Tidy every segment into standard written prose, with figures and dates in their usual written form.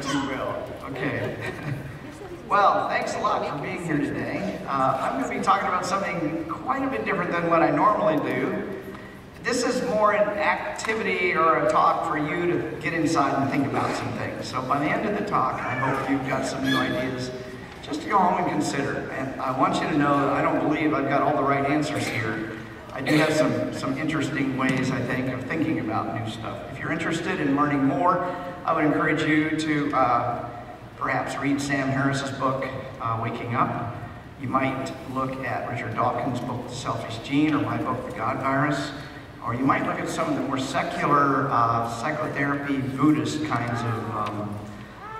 too well. Okay. Well, thanks a lot for being here today. I'm going to be talking about something quite a bit different than what I normally do. This is more an activity or a talk for you to get inside and think about some things. So by the end of the talk, I hope you've got some new ideas just to go home and consider. And I want you to know that I don't believe I've got all the right answers here. I do have some interesting ways, I think, of thinking about new stuff. If you're interested in learning more, I would encourage you to perhaps read Sam Harris's book, Waking Up. You might look at Richard Dawkins' book, The Selfish Gene, or my book, The God Virus. Or you might look at some of the more secular psychotherapy, Buddhist kinds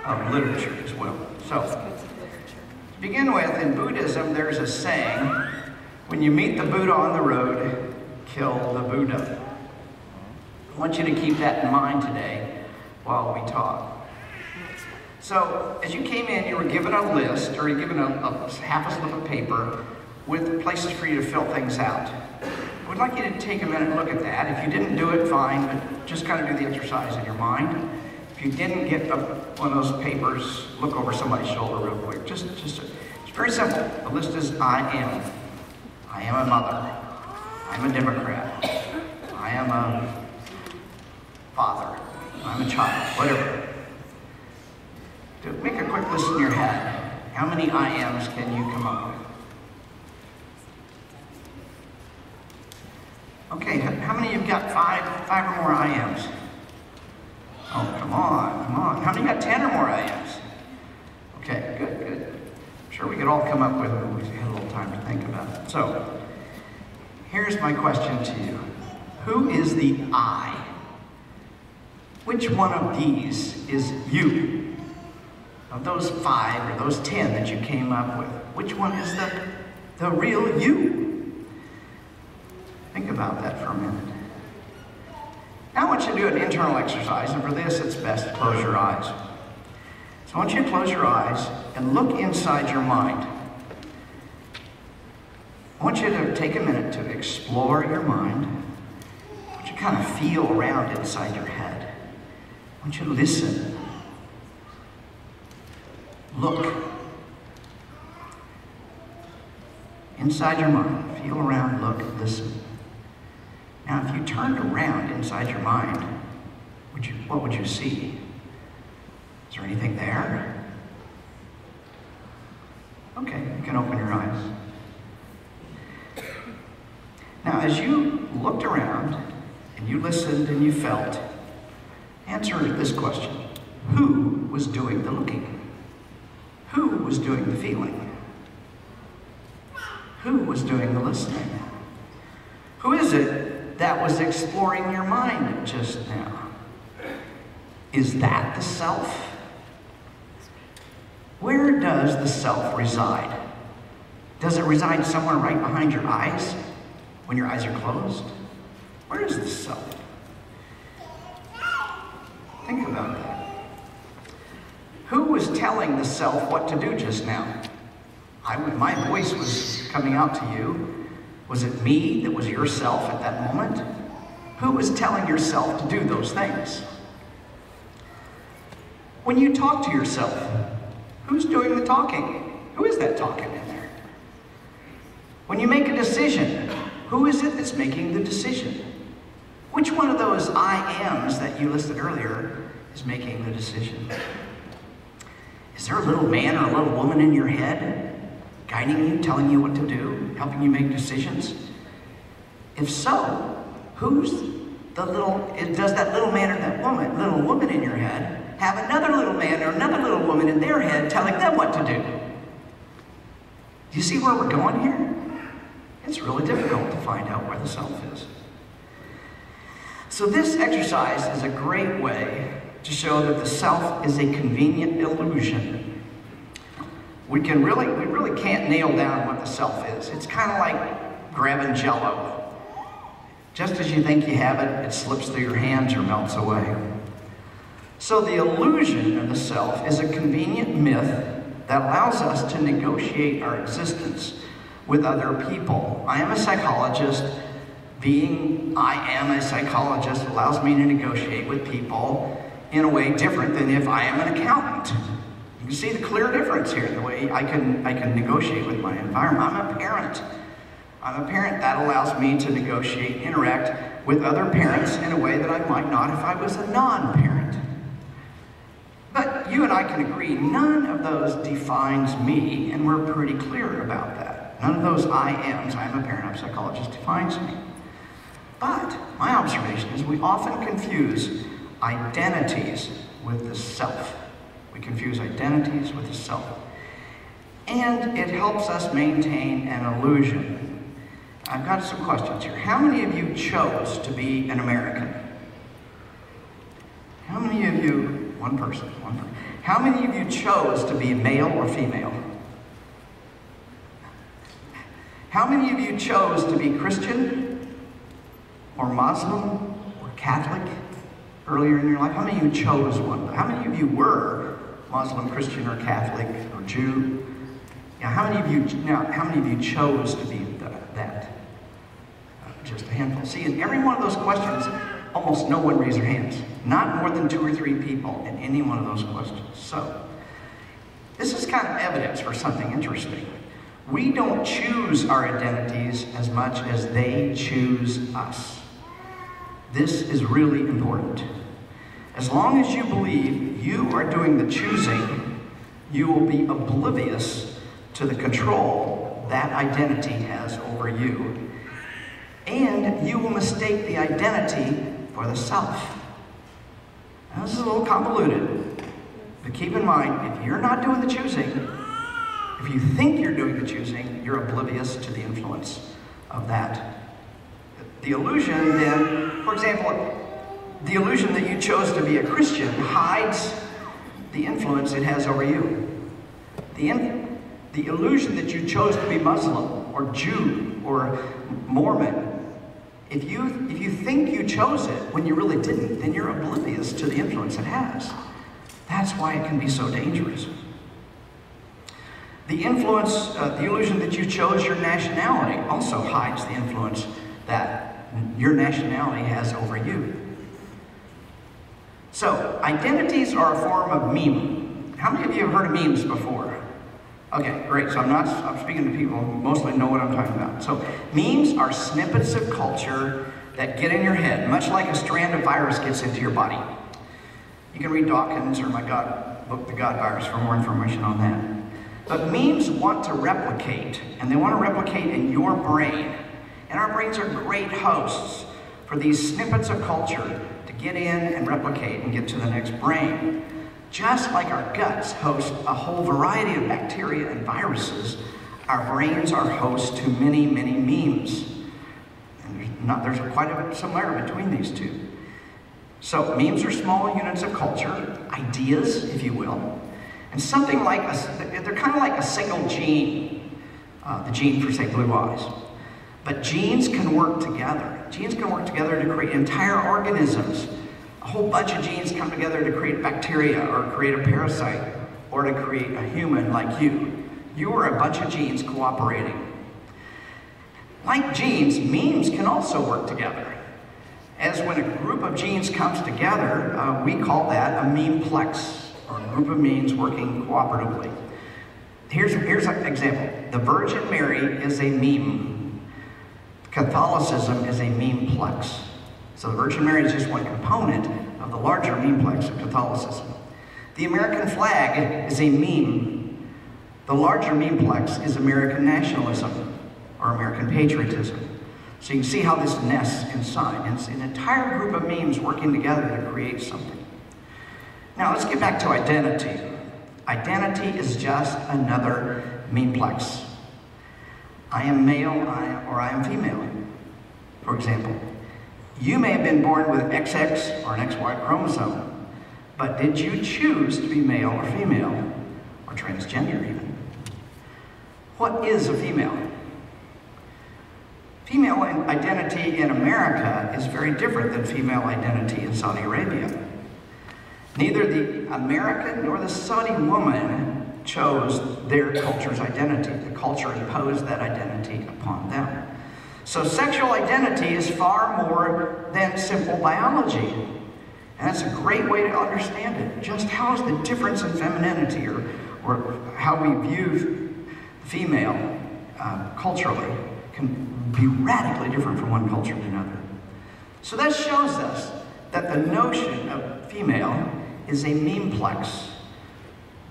of literature as well. So, to begin with, in Buddhism, there's a saying, when you meet the Buddha on the road, kill the Buddha. I want you to keep that in mind today while we talk. So, as you came in, you were given a list, or you were given half a slip of paper with places for you to fill things out. I would like you to take a minute and look at that. If you didn't do it, fine, but just kind of do the exercise in your mind. If you didn't get one of those papers, look over somebody's shoulder real quick. It's very simple. The list is I am. I am a mother. I'm a Democrat. I am a father. I'm a child. Whatever. Make a quick list in your head. How many I ams can you come up with? Okay, how many of you got five or more I ams? Oh, come on. How many got 10 or more I ams? Okay, good. I'm sure we could all come up with it when we had a little time to think about it. So, here's my question to you. Who is the I? Which one of these is you? Of those 5 or those 10 that you came up with, which one is the real you? Think about that for a minute. Now I want you to do an internal exercise, and for this it's best to close your eyes. So I want you to close your eyes and look inside your mind. I want you to take a minute to explore your mind. I want you to kind of feel around inside your head. I want you to listen. Look. Inside your mind, feel around, look, listen. Now, if you turned around inside your mind, what would you see? Is there anything there? Okay, you can open your eyes. Now, as you looked around, and you listened and you felt, answer this question. Who was doing the looking? Who was doing the feeling? Who was doing the listening? Who is it that was exploring your mind just now? Is that the self? Where does the self reside? Does it reside somewhere right behind your eyes when your eyes are closed? Where is the self? Think about that. Who was telling the self what to do just now? My voice was coming out to you. Was it me that was yourself at that moment? Who was telling yourself to do those things? When you talk to yourself, who's doing the talking? Who is that talking in there? When you make a decision, who is it that's making the decision? Which one of those I ams that you listed earlier is making the decision? Is there a little man or a little woman in your head guiding you, telling you what to do, helping you make decisions? If so, does that little man or that little woman in your head have another little man or another little woman in their head telling them what to do? Do you see where we're going here? It's really difficult to find out where the self is. So this exercise is a great way to show that the self is a convenient illusion. We really can't nail down what the self is. It's kind of like grabbing Jell-O. Just as you think you have it, it slips through your hands or melts away. So the illusion of the self is a convenient myth that allows us to negotiate our existence with other people. I am a psychologist. Being I am a psychologist allows me to negotiate with people in a way different than if I am an accountant. You can see the clear difference here, the way I can negotiate with my environment. I'm a parent. I'm a parent. That allows me to negotiate, interact with other parents in a way that I might not if I was a non-parent. But you and I can agree, none of those defines me, and we're pretty clear about that. None of those I ams, I'm a parent, I'm a psychologist, defines me. But my observation is we often confuse identities with the self. We confuse identities with the self. And it helps us maintain an illusion. I've got some questions here. How many of you chose to be an American? How many of you, one person. How many of you chose to be male or female? How many of you chose to be Christian or Muslim or Catholic earlier in your life? How many of you chose one? How many of you were Muslim, Christian, or Catholic, or Jew? Now, how many of you chose to be that? Just a handful. See, in every one of those questions, almost no one raised their hands. Not more than 2 or 3 people in any one of those questions. So, this is kind of evidence for something interesting. We don't choose our identities as much as they choose us. This is really important. As long as you believe you are doing the choosing, you will be oblivious to the control that identity has over you. And you will mistake the identity for the self. Now, this is a little convoluted, but keep in mind, if you're not doing the choosing, if you think you're doing the choosing, you're oblivious to the influence of that. The illusion then, for example, the illusion that you chose to be a Christian hides the influence it has over you. The illusion that you chose to be Muslim or Jew or Mormon, if you think you chose it when you really didn't, then you're oblivious to the influence it has. That's why it can be so dangerous. The illusion that you chose your nationality also hides the influence that your nationality has over you. So, identities are a form of meme. How many of you have heard of memes before? Okay, great. So I'm speaking to people who mostly know what I'm talking about. So, memes are snippets of culture that get in your head, much like a strand of virus gets into your body. You can read Dawkins or my book, The God Virus, for more information on that. But memes want to replicate, and they want to replicate in your brain. And our brains are great hosts for these snippets of culture to get in and replicate and get to the next brain. Just like our guts host a whole variety of bacteria and viruses, our brains are host to many, many memes. And there's quite a similarity between these two. So memes are small units of culture, ideas, if you will, and something like they're kind of like a single gene, the gene for, say, blue eyes. But genes can work together. Genes can work together to create entire organisms. A whole bunch of genes come together to create bacteria or create a parasite or to create a human like you. You are a bunch of genes cooperating. Like genes, memes can also work together. As when a group of genes comes together, we call that a memeplex, or a group of memes working cooperatively. Here's an example. The Virgin Mary is a meme. Catholicism is a memeplex. So the Virgin Mary is just one component of the larger memeplex of Catholicism. The American flag is a meme. The larger memeplex is American nationalism or American patriotism. So you can see how this nests inside. It's an entire group of memes working together to create something. Now let's get back to identity. Identity is just another memeplex. I am male or I am female, for example. You may have been born with an XX or an XY chromosome, but did you choose to be male or female, or transgender even? What is a female? Female identity in America is very different than female identity in Saudi Arabia. Neither the American nor the Saudi woman chose their culture's identity. The culture imposed that identity upon them. So sexual identity is far more than simple biology. And that's a great way to understand it. Just how is the difference in femininity or how we view female culturally can be radically different from one culture to another. So that shows us that the notion of female is a memeplex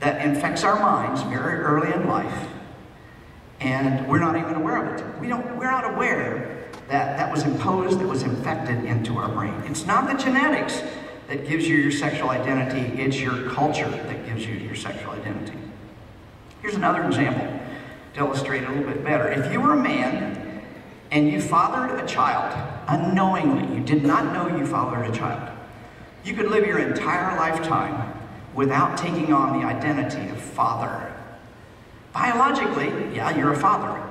that infects our minds very early in life, and we're not even aware of it. We're not aware that that was imposed, that was infected into our brain. It's not the genetics that gives you your sexual identity, it's your culture that gives you your sexual identity. Here's another example to illustrate it a little bit better. If you were a man and you fathered a child unknowingly, you did not know you fathered a child, you could live your entire lifetime without taking on the identity of father. Biologically, yeah, you're a father,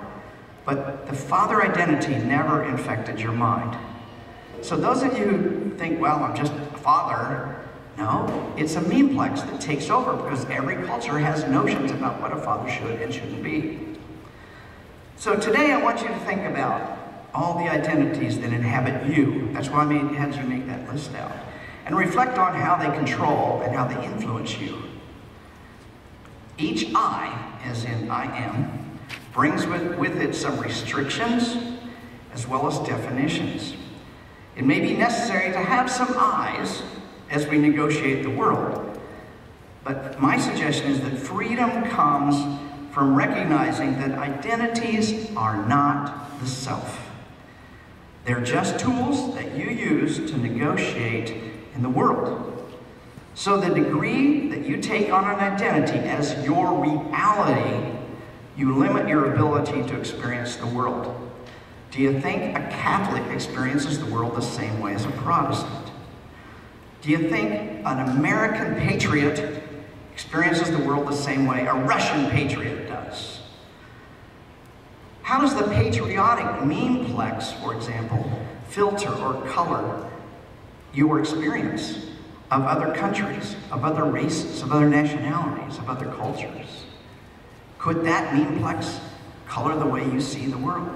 but the father identity never infected your mind. So those of you who think, well, I'm just a father, no, it's a memeplex that takes over because every culture has notions about what a father should and shouldn't be. So today I want you to think about all the identities that inhabit you. That's why I had you make that list out. And reflect on how they control and how they influence you. Each I, as in I am, brings with it some restrictions as well as definitions. It may be necessary to have some I's as we negotiate the world, but my suggestion is that freedom comes from recognizing that identities are not the self. They're just tools that you use to negotiate in the world. So the degree that you take on an identity as your reality, you limit your ability to experience the world. Do you think a Catholic experiences the world the same way as a Protestant? Do you think an American patriot experiences the world the same way a Russian patriot does? How does the patriotic memeplex, for example, filter or color your experience of other countries, of other races, of other nationalities, of other cultures? Could that memeplex color the way you see the world?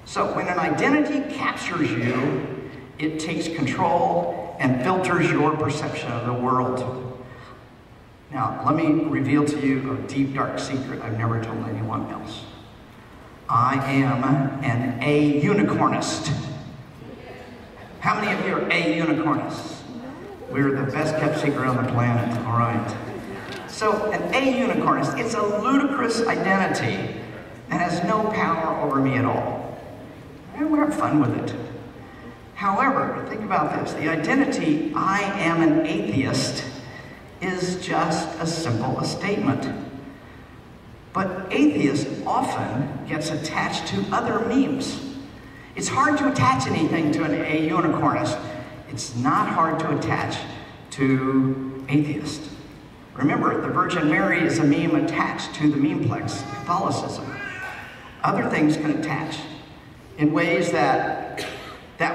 So when an identity captures you, it takes control and filters your perception of the world. Now, let me reveal to you a deep, dark secret I've never told anyone else. I am an A-unicornist. How many of you are A-unicornists? We're the best kept secret on the planet, all right. So an A-unicornist, it's a ludicrous identity that has no power over me at all. And we have fun with it. However, think about this. The identity, I am an atheist, is just as simple a statement. But atheist often gets attached to other memes. It's hard to attach anything to an A-unicornist. It's not hard to attach to atheist. Remember, the Virgin Mary is a meme attached to the memeplex, Catholicism. Other things can attach in ways that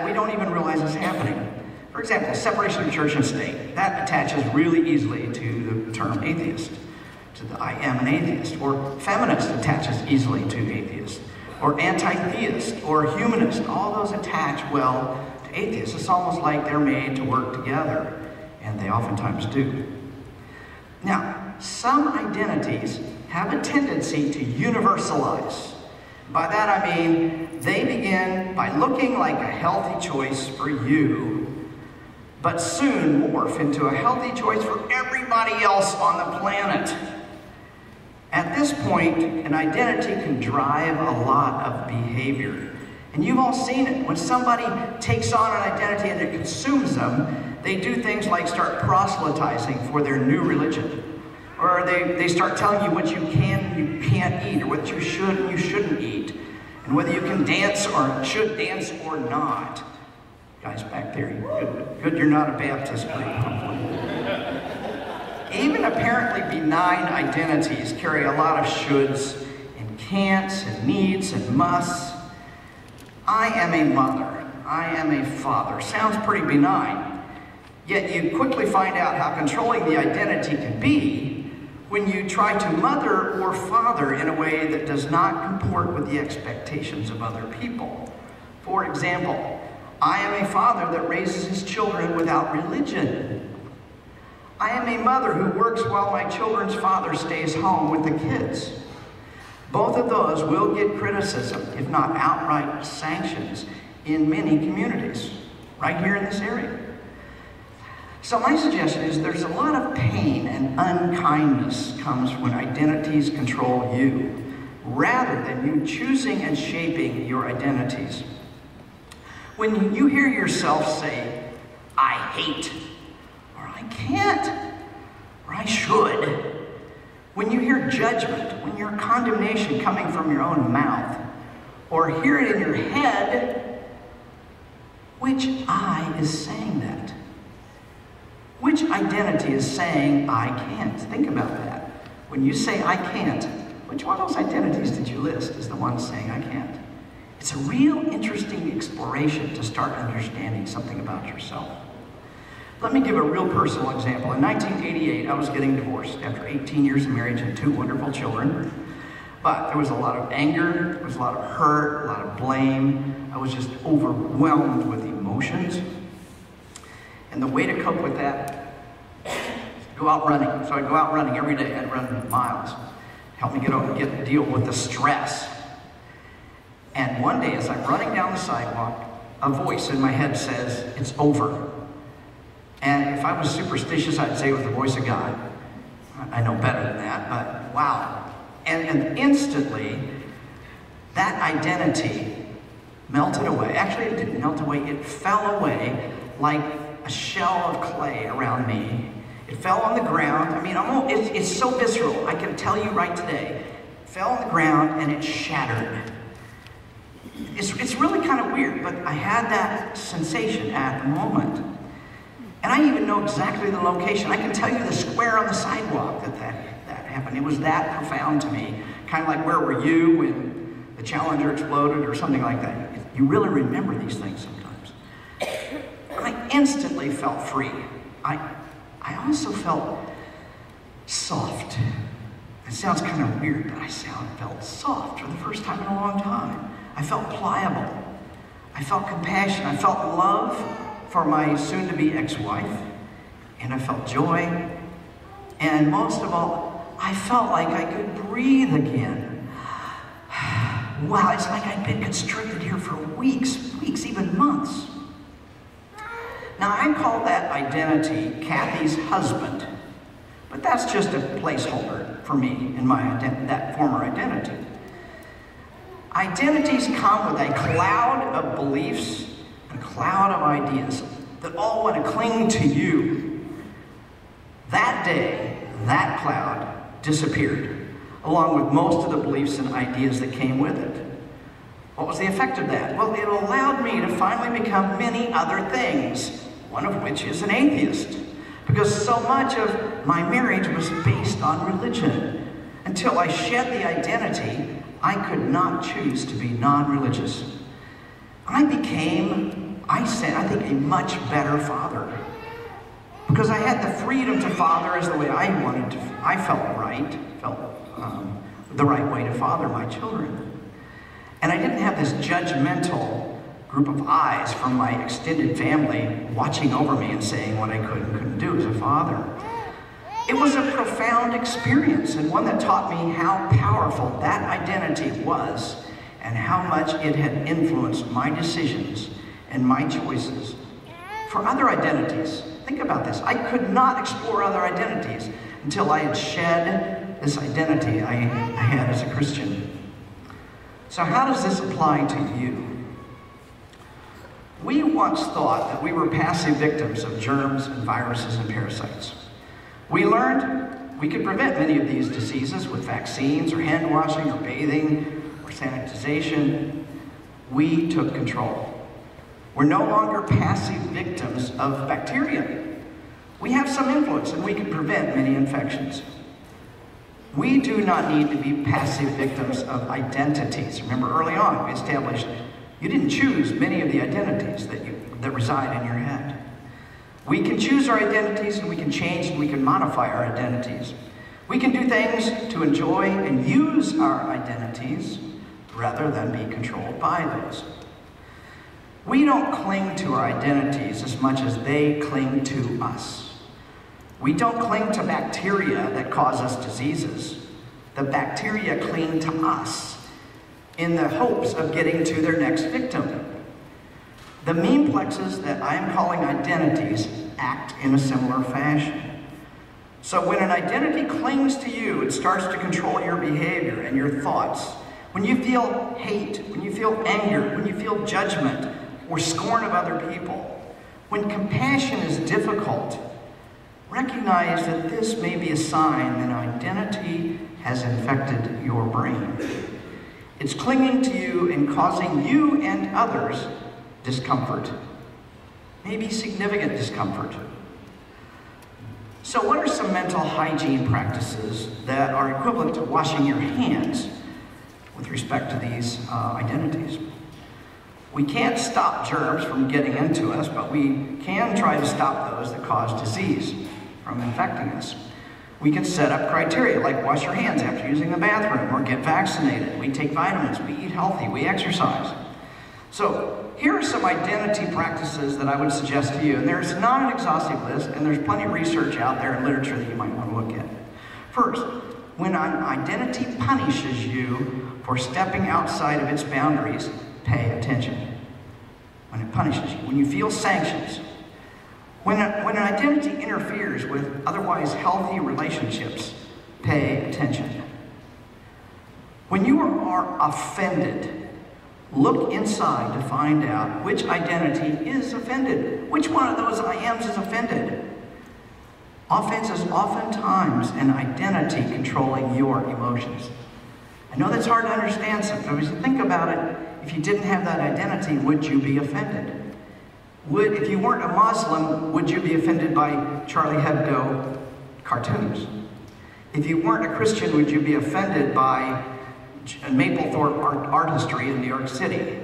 we don't even realize is happening. For example, separation of church and state. That attaches really easily to the term atheist, to the I am an atheist. Or feminist attaches easily to atheist. Or anti-theist, or humanist. All those attach well to atheists. It's almost like they're made to work together, and they oftentimes do. Now, some identities have a tendency to universalize. By that I mean, they begin by looking like a healthy choice for you, but soon morph into a healthy choice for everybody else on the planet. At this point, an identity can drive a lot of behavior. And you've all seen it. When somebody takes on an identity and it consumes them, they do things like start proselytizing for their new religion. Or they start telling you what you can and you can't eat, or what you should and you shouldn't eat, and whether you can dance or should dance or not. Guys back there, good you're not a Baptist, probably. Even apparently benign identities carry a lot of shoulds and can'ts and needs and musts. I am a mother. I am a father. Sounds pretty benign. Yet you quickly find out how controlling the identity can be when you try to mother or father in a way that does not comport with the expectations of other people. For example, I am a father that raises his children without religion. I am a mother who works while my children's father stays home with the kids. Both of those will get criticism, if not outright sanctions, in many communities, right here in this area. So my suggestion is there's a lot of pain and unkindness comes when identities control you, rather than you choosing and shaping your identities. When you hear yourself say, I hate, or I can't, or I should, when you hear judgment, when you hear condemnation coming from your own mouth, or hear it in your head, which I is saying that? Which identity is saying, I can't? Think about that. When you say, I can't, which one of those identities did you list as the one saying, I can't? It's a real interesting exploration to start understanding something about yourself. Let me give a real personal example. In 1988, I was getting divorced after 18 years of marriage and 2 wonderful children. But there was a lot of anger, there was a lot of hurt, a lot of blame. I was just overwhelmed with emotions. And the way to cope with that, go out running. So I'd go out running every day. I'd run miles. Help me deal with the stress. And one day, as I'm running down the sidewalk, a voice in my head says, it's over. And if I was superstitious, I'd say it was the voice of God. I know better than that, but wow. And instantly, that identity melted away. Actually, it didn't melt away. It fell away like a shell of clay around me. It fell on the ground. I mean, it's so visceral. I can tell you right today. It fell on the ground and it shattered. It's really kind of weird, but I had that sensation at the moment. And I even know exactly the location. I can tell you the square on the sidewalk that happened. It was that profound to me. Kind of like, where were you when the Challenger exploded or something like that. You really remember these things sometimes. I instantly felt free. I also felt soft. It sounds kind of weird, but I felt soft for the first time in a long time. I felt pliable. I felt compassion. I felt love for my soon-to-be ex-wife. And I felt joy. And most of all, I felt like I could breathe again. Wow, it's like I'd been constricted here for weeks, even months. Now, I call that identity Kathy's husband, but that's just a placeholder for me in that former identity. Identities come with a cloud of beliefs, a cloud of ideas that all want to cling to you. That day, that cloud disappeared, along with most of the beliefs and ideas that came with it. What was the effect of that? Well, it allowed me to finally become many other things, one of which is an atheist, because so much of my marriage was based on religion. Until I shed the identity, I could not choose to be non-religious. I became, I think, a much better father, because I had the freedom to father as the way I wanted to. I felt the right way to father my children. And I didn't have this judgmental group of eyes from my extended family watching over me and saying what I could and couldn't do as a father. It was a profound experience, and one that taught me how powerful that identity was and how much it had influenced my decisions and my choices. For other identities, think about this. I could not explore other identities until I had shed this identity I had as a Christian. So how does this apply to you? We once thought that we were passive victims of germs and viruses and parasites. We learned we could prevent many of these diseases with vaccines or hand washing or bathing or sanitization. We took control. We're no longer passive victims of bacteria. We have some influence and we can prevent many infections. We do not need to be passive victims of identities. Remember, early on, we established you didn't choose many of the identities that reside in your head. We can choose our identities, and we can change and we can modify our identities. We can do things to enjoy and use our identities rather than be controlled by those. We don't cling to our identities as much as they cling to us. We don't cling to bacteria that cause us diseases. The bacteria cling to us in the hopes of getting to their next victim. The meme plexes that I am calling identities act in a similar fashion. So when an identity clings to you, it starts to control your behavior and your thoughts. When you feel hate, when you feel anger, when you feel judgment or scorn of other people, when compassion is difficult, recognize that this may be a sign that identity has infected your brain. It's clinging to you and causing you and others discomfort, maybe significant discomfort. So what are some mental hygiene practices that are equivalent to washing your hands with respect to these identities? We can't stop germs from getting into us, but we can try to stop those that cause disease from infecting us. We can set up criteria like wash your hands after using the bathroom or get vaccinated. We take vitamins, we eat healthy, we exercise. So here are some identity practices that I would suggest to you. And there's not an exhaustive list, and there's plenty of research out there and literature that you might want to look at. First, when an identity punishes you for stepping outside of its boundaries, pay attention. When it punishes you, when you feel sanctions, when an identity interferes with otherwise healthy relationships, pay attention. When you are offended, look inside to find out which identity is offended. Which one of those I ams is offended? Offense is oftentimes an identity controlling your emotions. I know that's hard to understand sometimes. Think about it. If you didn't have that identity, would you be offended? If you weren't a Muslim, would you be offended by Charlie Hebdo cartoons? If you weren't a Christian, would you be offended by Mapplethorpe artistry in New York City?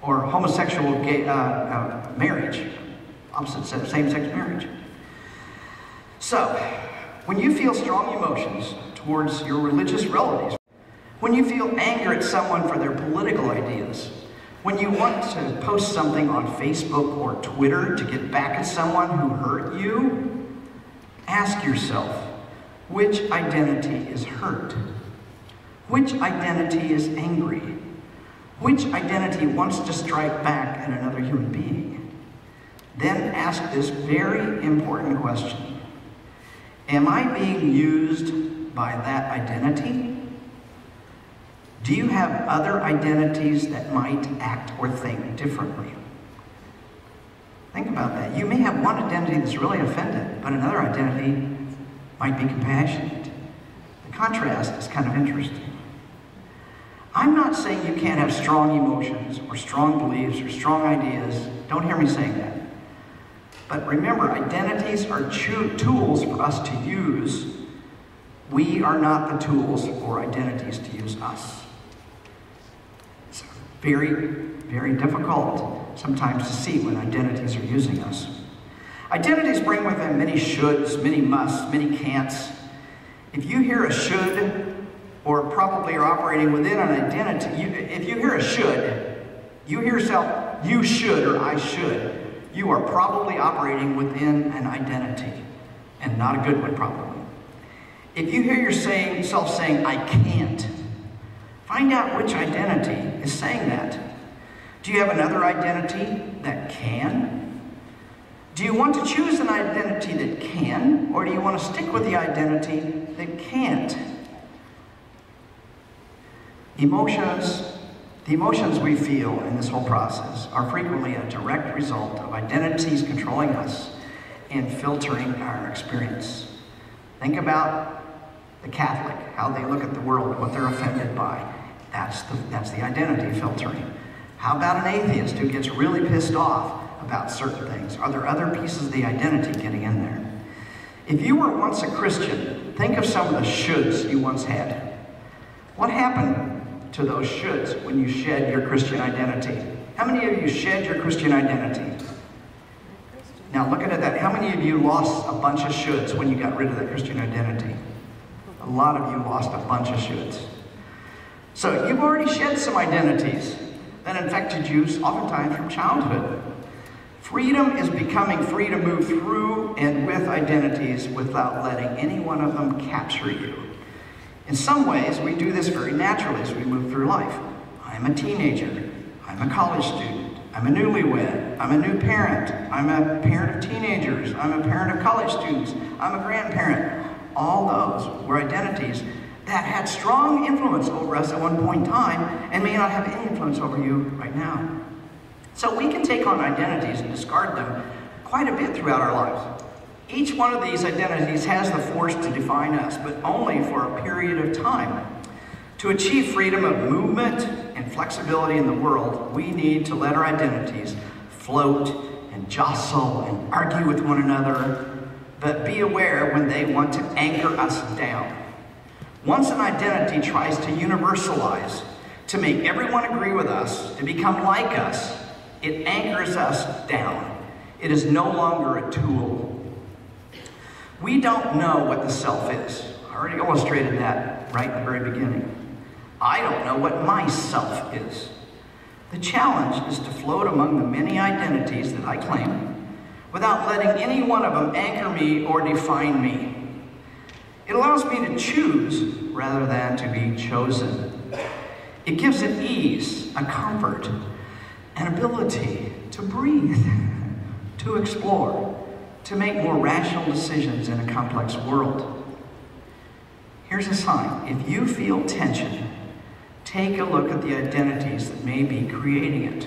Or homosexual marriage, opposite same-sex marriage? So, when you feel strong emotions towards your religious relatives, when you feel anger at someone for their political ideas, when you want to post something on Facebook or Twitter to get back at someone who hurt you, ask yourself, which identity is hurt? Which identity is angry? Which identity wants to strike back at another human being? Then ask this very important question. Am I being used by that identity? Do you have other identities that might act or think differently? Think about that. You may have one identity that's really offended, but another identity might be compassionate. The contrast is kind of interesting. I'm not saying you can't have strong emotions or strong beliefs or strong ideas. Don't hear me saying that. But remember, identities are tools for us to use. We are not the tools for identities to use us. It's very, very difficult sometimes to see when identities are using us. Identities bring with them many shoulds, many musts, many can'ts. If you hear a should, or probably are operating within an identity, if you hear a should, you hear yourself, you should or I should, you are probably operating within an identity, and not a good one probably. If you hear yourself saying, I can't, find out which identity is saying that. Do you have another identity that can? Do you want to choose an identity that can, or do you want to stick with the identity that can't? The emotions we feel in this whole process are frequently a direct result of identities controlling us and filtering our experience. Think about the Catholic, how they look at the world, what they're offended by. That's the identity filtering. How about an atheist who gets really pissed off about certain things? Are there other pieces of the identity getting in there? If you were once a Christian, think of some of the shoulds you once had. What happened to those shoulds when you shed your Christian identity? How many of you shed your Christian identity? Now looking at that, how many of you lost a bunch of shoulds when you got rid of that Christian identity? A lot of you lost a bunch of shoulds. So you've already shed some identities. that infected you oftentimes from childhood. Freedom is becoming free to move through and with identities without letting any one of them capture you. In some ways, we do this very naturally as we move through life. I'm a teenager. I'm a college student. I'm a newlywed. I'm a new parent. I'm a parent of teenagers. I'm a parent of college students. I'm a grandparent. All those were identities that had strong influence over us at one point in time and may not have any influence over you right now. So we can take on identities and discard them quite a bit throughout our lives. Each one of these identities has the force to define us, but only for a period of time. To achieve freedom of movement and flexibility in the world, we need to let our identities float and jostle and argue with one another, but be aware when they want to anchor us down. Once an identity tries to universalize, to make everyone agree with us, to become like us, it anchors us down. It is no longer a tool. We don't know what the self is. I already illustrated that right at the very beginning. I don't know what my self is. The challenge is to float among the many identities that I claim without letting any one of them anchor me or define me. It allows me to choose rather than to be chosen. It gives it ease, a comfort, an ability to breathe, to explore, to make more rational decisions in a complex world. Here's a sign. If you feel tension, take a look at the identities that may be creating it.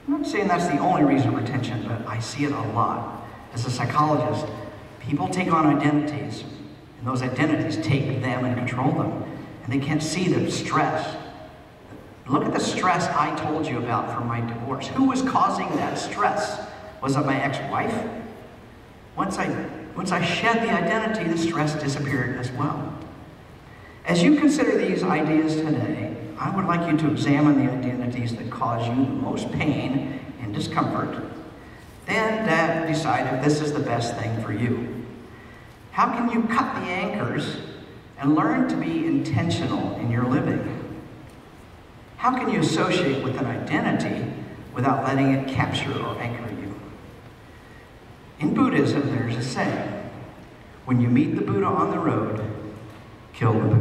I'm not saying that's the only reason for tension, but I see it a lot. As a psychologist, people take on identities, and those identities take them and control them, and they can't see the stress. Look at the stress I told you about from my divorce. Who was causing that stress? Was it my ex-wife? Once I shed the identity, the stress disappeared as well. As you consider these ideas today, I would like you to examine the identities that cause you the most pain and discomfort. Then decide if this is the best thing for you. How can you cut the anchors and learn to be intentional in your living? How can you associate with an identity without letting it capture or anchor you? In Buddhism, there's a saying, when you meet the Buddha on the road, kill the Buddha.